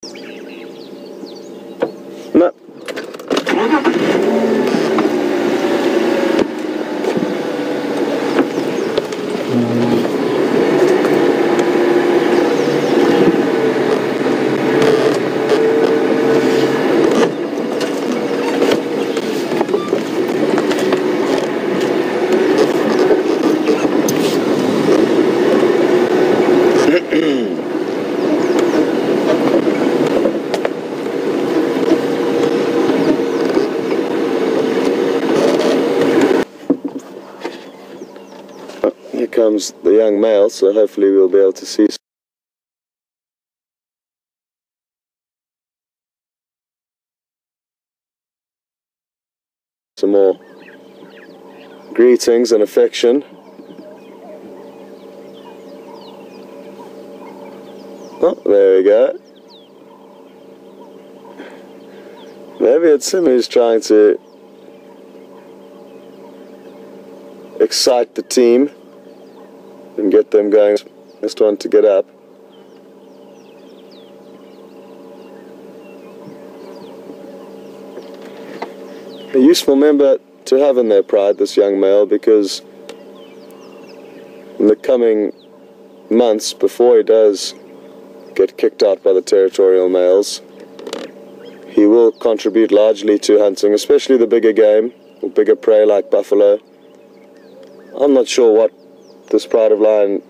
No. Here comes the young male, so hopefully we'll be able to see some more greetings and affection. Oh, there we go. Maybe it's him who's trying to excite the team and get them going. Next one to get up. A useful member to have in their pride, this young male, because in the coming months, before he does get kicked out by the territorial males, he will contribute largely to hunting, especially the bigger game, or bigger prey like buffalo. I'm not sure what this pride of lion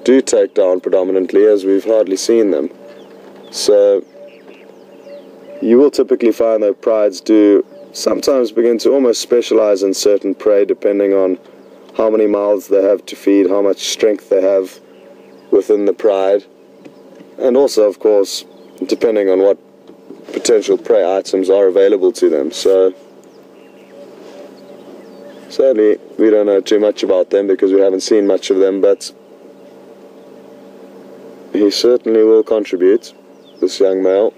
do take down predominantly, as we've hardly seen them. So you will typically find that prides do sometimes begin to almost specialize in certain prey, depending on how many mouths they have to feed, how much strength they have within the pride, and also, of course, depending on what potential prey items are available to them. So sadly, we don't know too much about them because we haven't seen much of them, but he certainly will contribute, this young male.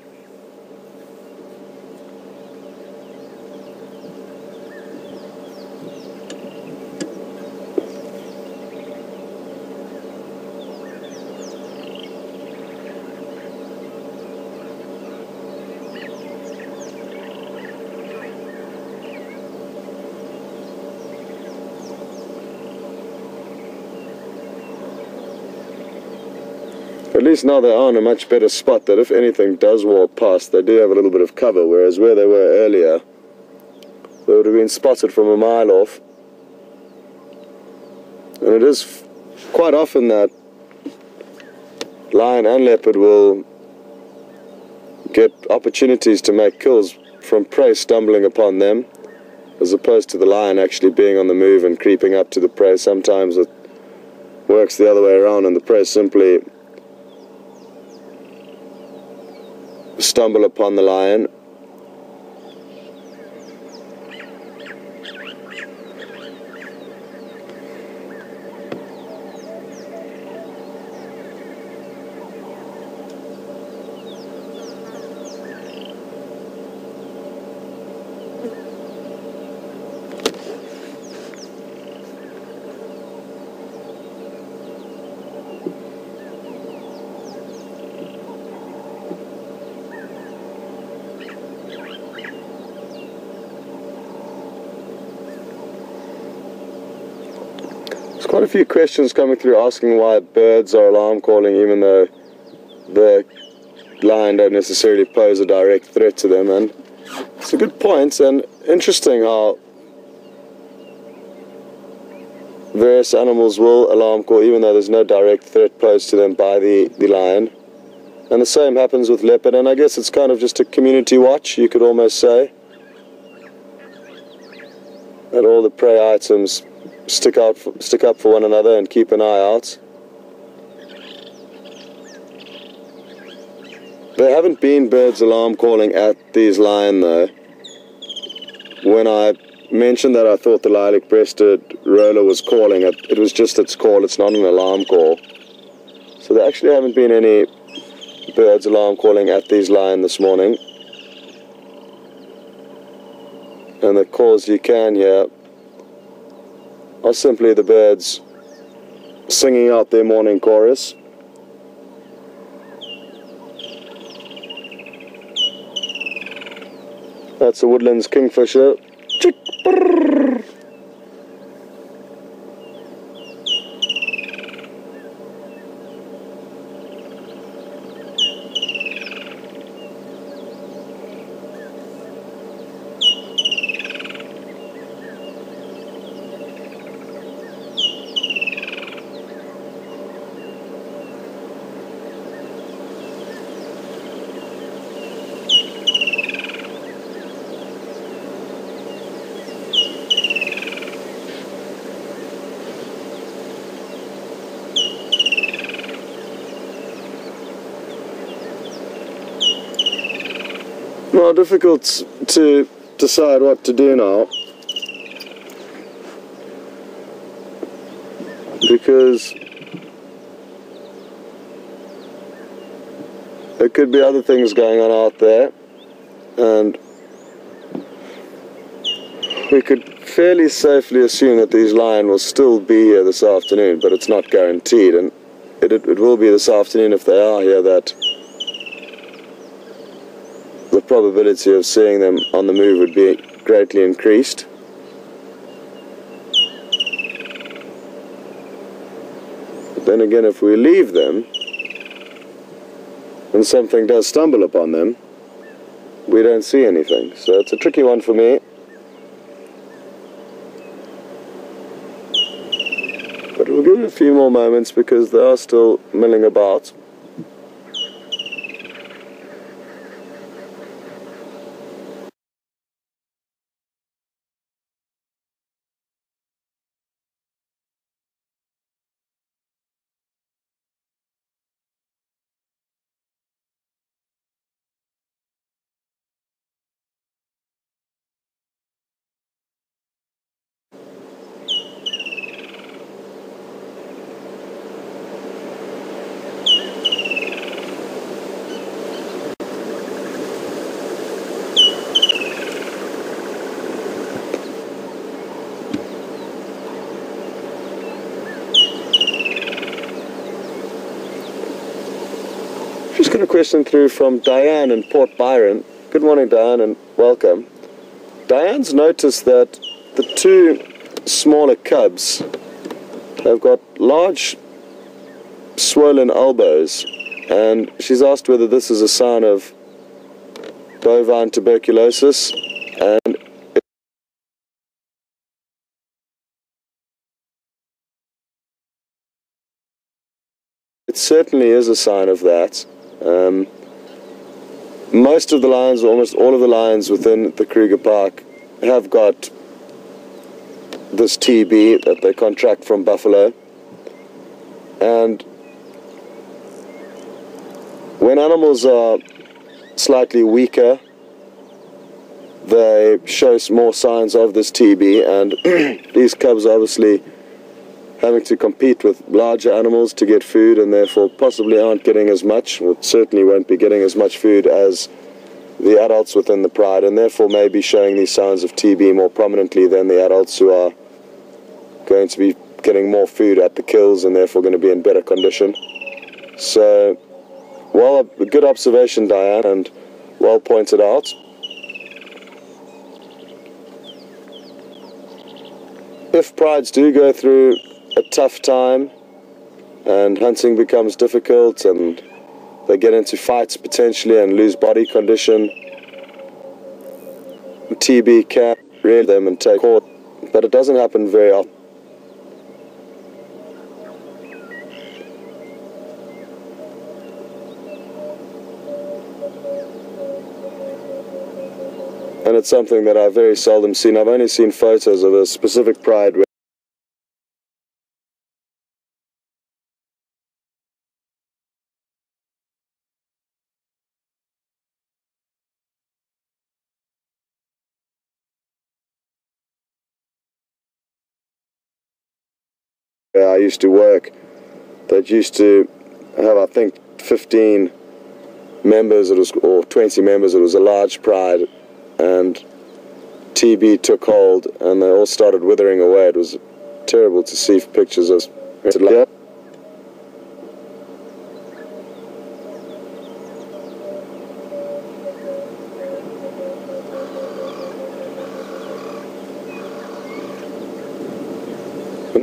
At least now they are in a much better spot that if anything does walk past, they do have a little bit of cover, whereas where they were earlier, they would have been spotted from a mile off. And it is quite often that lion and leopard will get opportunities to make kills from prey stumbling upon them, as opposed to the lion actually being on the move and creeping up to the prey. Sometimes it works the other way around and the prey simply stumble upon the lion. Quite a few questions coming through asking why birds are alarm calling, even though the lion don't necessarily pose a direct threat to them. And it's a good point, and interesting how various animals will alarm call even though there's no direct threat posed to them by the lion. And the same happens with leopard, and I guess it's kind of just a community watch, you could almost say, that all the prey items stick up for one another and keep an eye out. There haven't been birds alarm calling at these lion though. When I mentioned that I thought the lilac-breasted roller was calling, it was just its call, it's not an alarm call. So there actually haven't been any birds alarm calling at these lion this morning. And the calls you can hear are simply the birds singing out their morning chorus. That's a woodlands kingfisher. Chick, brrr. Well, difficult to decide what to do now, because there could be other things going on out there, and we could fairly safely assume that these lion will still be here this afternoon, but it's not guaranteed, and it will be this afternoon if they are here that the probability of seeing them on the move would be greatly increased. But then again, if we leave them and something does stumble upon them, we don't see anything. So it's a tricky one for me. But we'll give it a few more moments because they are still milling about. Just got a question through from Diane in Port Byron. Good morning, Diane, and welcome. Diane's noticed that the two smaller cubs have got large swollen elbows, and she's asked whether this is a sign of bovine tuberculosis, and it certainly is a sign of that. Most of the lions, or almost all of the lions within the Kruger Park, have got this TB that they contract from buffalo. And when animals are slightly weaker, they show more signs of this TB, and these cubs obviously having to compete with larger animals to get food, and therefore possibly aren't getting as much, or certainly won't be getting as much food as the adults within the pride, and therefore may be showing these signs of TB more prominently than the adults who are going to be getting more food at the kills and therefore going to be in better condition. So, well, a good observation, Diane, and well pointed out. If prides do go through a tough time and hunting becomes difficult and they get into fights potentially and lose body condition, TB can reel them and take court, but it doesn't happen very often. And it's something that I've very seldom seen. I've only seen photos of a specific pride where I used to work that used to have, I think, 15 members, or 20 members. It was a large pride, and TB took hold and they all started withering away. It was terrible to see pictures of it.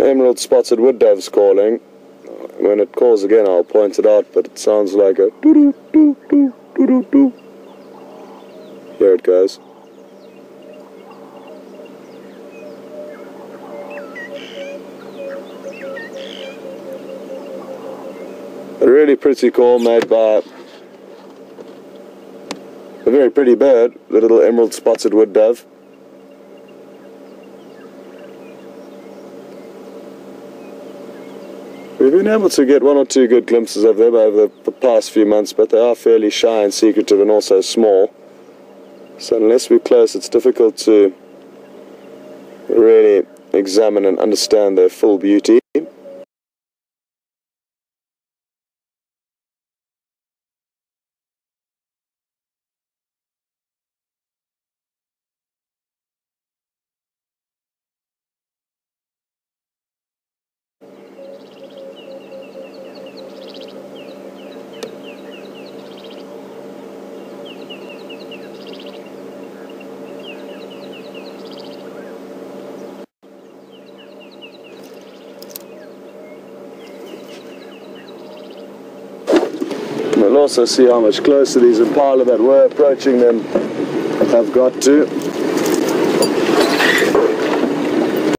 emerald spotted wood dove's calling. When it calls again, I'll point it out, but it sounds like a doo-doo-doo-doo-doo-doo-doo. Here it goes. A really pretty call made by a very pretty bird, the little emerald spotted wood dove. We've been able to get one or two good glimpses of them over the past few months, but they are fairly shy and secretive and also small. So unless we're close, it's difficult to really examine and understand their full beauty. We'll also see how much closer these impala that were approaching them have got to.